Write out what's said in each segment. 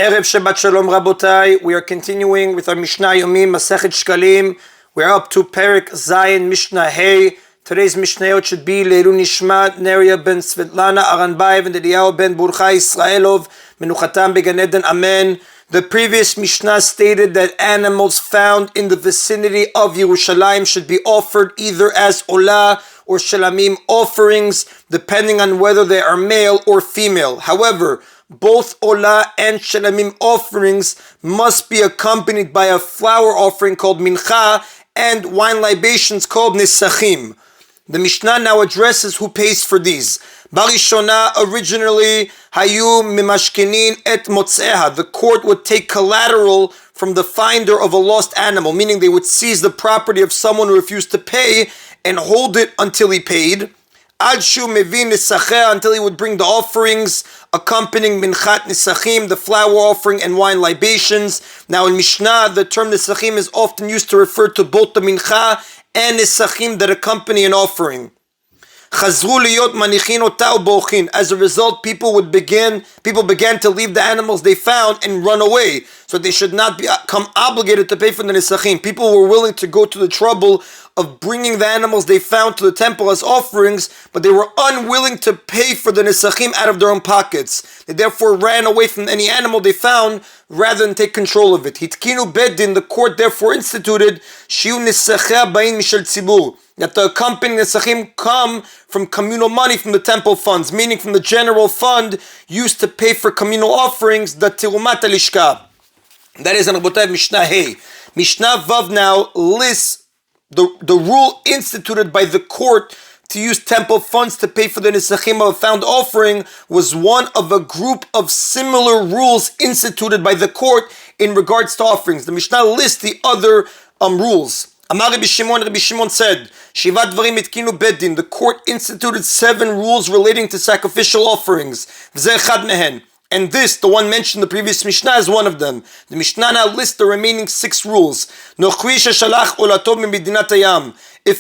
Erev Shabbat Shalom Rabotai. We are continuing with our Mishna Yomi, Masechet Shekalim. We are up to Perek Zayin Mishna Hey. Today's Mishnayot should be Leilu Nishmat Neria ben Svetlana Aranbayev and Eliyahu ben Burcha Israelov Menuchatam Began Eden. Amen. The previous Mishnah stated that animals found in the vicinity of Yerushalayim should be offered either as Olah or Shalamim offerings, depending on whether they are male or female. However, both Olah and Shalamim offerings must be accompanied by a flour offering called Mincha and wine libations called Nisachim. The Mishnah now addresses who pays for these. Barishona, originally, Hayu Mimashkinin et Motzeha. The court would take collateral from the finder of a lost animal, meaning they would seize the property of someone who refused to pay and hold it until he paid. Adshu Mevin Nisacheh, until he would bring the offerings accompanying Minchat Nisachim, the flour offering and wine libations. Now in Mishnah, the term Nisachim is often used to refer to both the Mincha and Nisachim that accompany an offering. Chazru liyot manichin ota ubochin. As a result, people began to leave the animals they found and run away. So they should not become obligated to pay for the nisachim. People were willing to go to the trouble of bringing the animals they found to the temple as offerings, but they were unwilling to pay for the nisachim out of their own pockets. They therefore ran away from any animal they found rather than take control of it. Hitkinu bedin, the court therefore instituted shiu nisacheh bain mishel tzibur, that the accompanying nisachim come from communal money from the temple funds, meaning from the general fund used to pay for communal offerings, the tirumat alishka. That is an Rabotai Mishnah Hey. Mishnah Vav now lists the rule instituted by the court to use temple funds to pay for the nisachim of a found offering was one of a group of similar rules instituted by the court in regards to offerings. The Mishnah lists the other rules. Amar Rabbi Shimon said, Shivat Dvarim Itkinu Bedin, the court instituted 7 rules relating to sacrificial offerings. V'zeh echad mehen. And this, the one mentioned in the previous Mishnah, is one of them. The Mishnah now lists the remaining 6 rules. If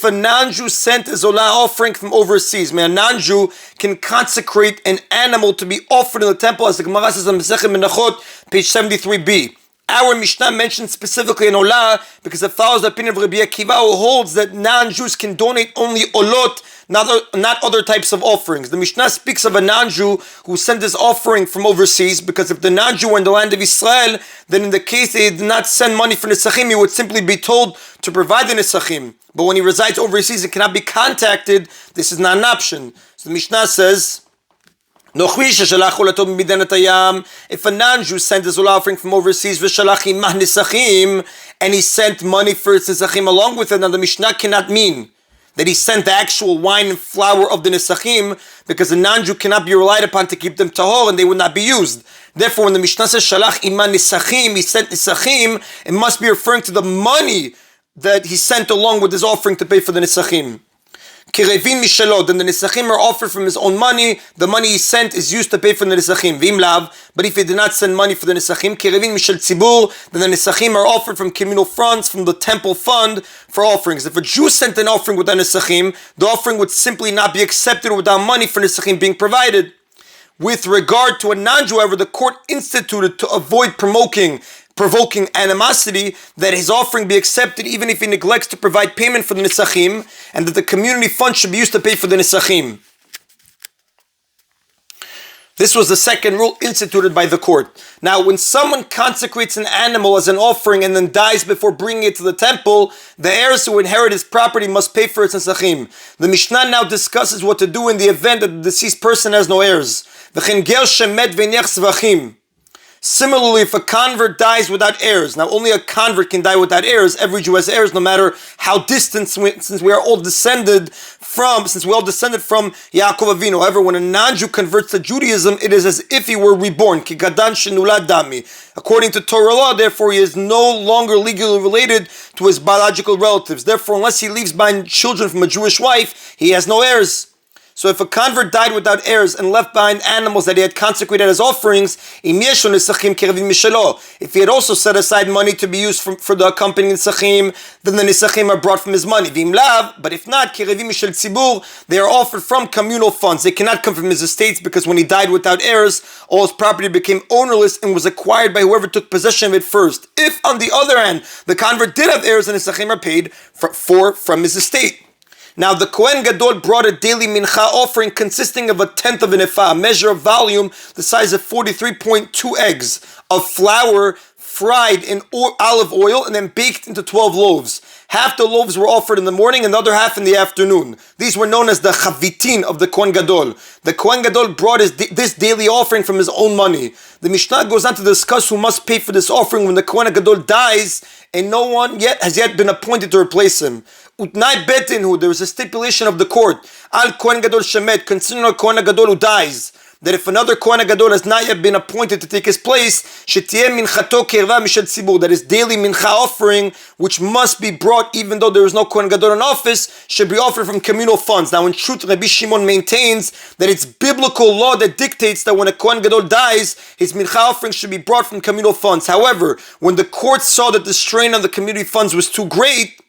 a non-Jew sent his Olah offering from overseas, a non-Jew can consecrate an animal to be offered in the temple, as the Gemara says on Masechet Menachot, page 73b. Our Mishnah mentions specifically an Olah because it follows the opinion of Rabbi Akiva, who holds that non-Jews can donate only Olot, not other types of offerings. The Mishnah speaks of a non-Jew who sent his offering from overseas, because if the non-Jew were in the land of Israel, then in the case they did not send money for Nisachim, he would simply be told to provide the Nisachim. But when he resides overseas and cannot be contacted, this is not an option. So the Mishnah says, if a non-Jew sent his Olah offering from overseas, and he sent money for his Nisachim along with it, now the Mishnah cannot mean that he sent the actual wine and flour of the Nisachim, because a non-Jew cannot be relied upon to keep them tahor and they would not be used. Therefore, when the Mishnah says Shalach iman Nisachim, he sent Nisachim, it must be referring to the money that he sent along with his offering to pay for the Nisachim. Kirevin Mishalo, then the Nisachim are offered from his own money. The money he sent is used to pay for the Nisachim. Vimlav, but if he did not send money for the Nisachim, Kirevin Mishal Tzibur, then the Nisachim are offered from communal funds, from the temple fund for offerings. If a Jew sent an offering without Nisachim, the offering would simply not be accepted without money for Nisachim being provided. With regard to a non-Jew, however, the court instituted to avoid provoking animosity, that his offering be accepted even if he neglects to provide payment for the Nisachim, and that the community fund should be used to pay for the Nisachim. This was the second rule instituted by the court. Now, when someone consecrates an animal as an offering and then dies before bringing it to the temple, the heirs who inherit his property must pay for its Nisachim. The Mishnah now discusses what to do in the event that the deceased person has no heirs. Similarly, if a convert dies without heirs, now only a convert can die without heirs. Every Jew has heirs, no matter how distant, since we all descended from Yaakov Avinu. However, when a non-Jew converts to Judaism, it is as if he were reborn. According to Torah law, therefore, he is no longer legally related to his biological relatives. Therefore, unless he leaves behind children from a Jewish wife, he has no heirs. So if a convert died without heirs and left behind animals that he had consecrated as offerings, if he had also set aside money to be used for the accompanying nesachim, then the nesachim are brought from his money. But if not, they are offered from communal funds. They cannot come from his estates, because when he died without heirs, all his property became ownerless and was acquired by whoever took possession of it first. If, on the other hand, the convert did have heirs, and nesachim are paid from his estate. Now the Kohen Gadol brought a daily mincha offering consisting of a tenth of an ephah, a measure of volume the size of 43.2 eggs of flour fried in olive oil and then baked into 12 loaves. Half the loaves were offered in the morning and the other half in the afternoon. These were known as the chavitin of the Kohen Gadol. The Kohen Gadol brought this daily offering from his own money. The Mishnah goes on to discuss who must pay for this offering when the Kohen Gadol dies and no one has yet been appointed to replace him. Utnai betin, there is a stipulation of the court. Al Kohen Gadol shemet, considering a Kohen Gadol who dies, that if another Kohen Gadol has not yet been appointed to take his place, shetiyeh minchato kirva mishel tzibur, that his daily mincha offering, which must be brought even though there is no Kohen Gadol in office, should be offered from communal funds. Now in truth, Rabbi Shimon maintains that it's biblical law that dictates that when a Kohen Gadol dies, his mincha offering should be brought from communal funds. However, when the court saw that the strain on the community funds was too great,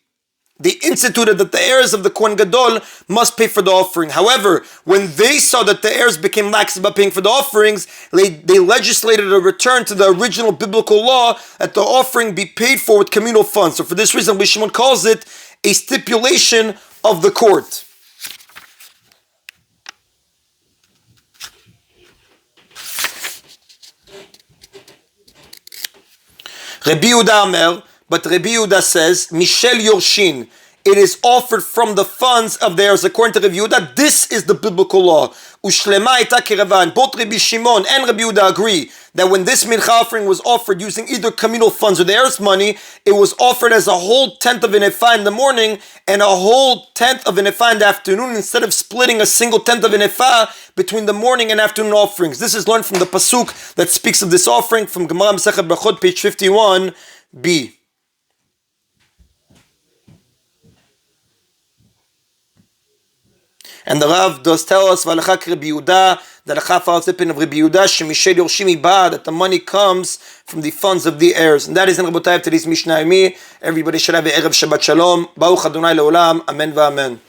they instituted that the heirs of the Kohen Gadol must pay for the offering. However, when they saw that the heirs became lax about paying for the offerings, they legislated a return to the original biblical law that the offering be paid for with communal funds. So for this reason, Shimon calls it a stipulation of the court. Rabbi Yehuda Amel, but Rabbi Yehuda says, Mishel Yorshin, it is offered from the funds of theirs. According to Rabbi Yehuda, this is the biblical law. Ushlema ita kiravan. Both Rabbi Shimon and Rabbi Yehuda agree that when this mincha offering was offered using either communal funds or the heirs' money, it was offered as a whole tenth of an ephah in the morning and a whole tenth of an ephah in the afternoon, instead of splitting a single tenth of an ephah between the morning and afternoon offerings. This is learned from the pasuk that speaks of this offering from Gemara Masechet Brachot, page 51b. And the Rav does tell us, V'alachak Rabbi Yehuda, that a follows the opinion of Rabbi Yehuda, Shemishel Yorshim Iba, that the money comes from the funds of the heirs. And that is in Rabotai of today's Mishna Yomi. Everybody should have a Erev Shabbat Shalom. Baruch Adonai Leolam. Amen v'amen.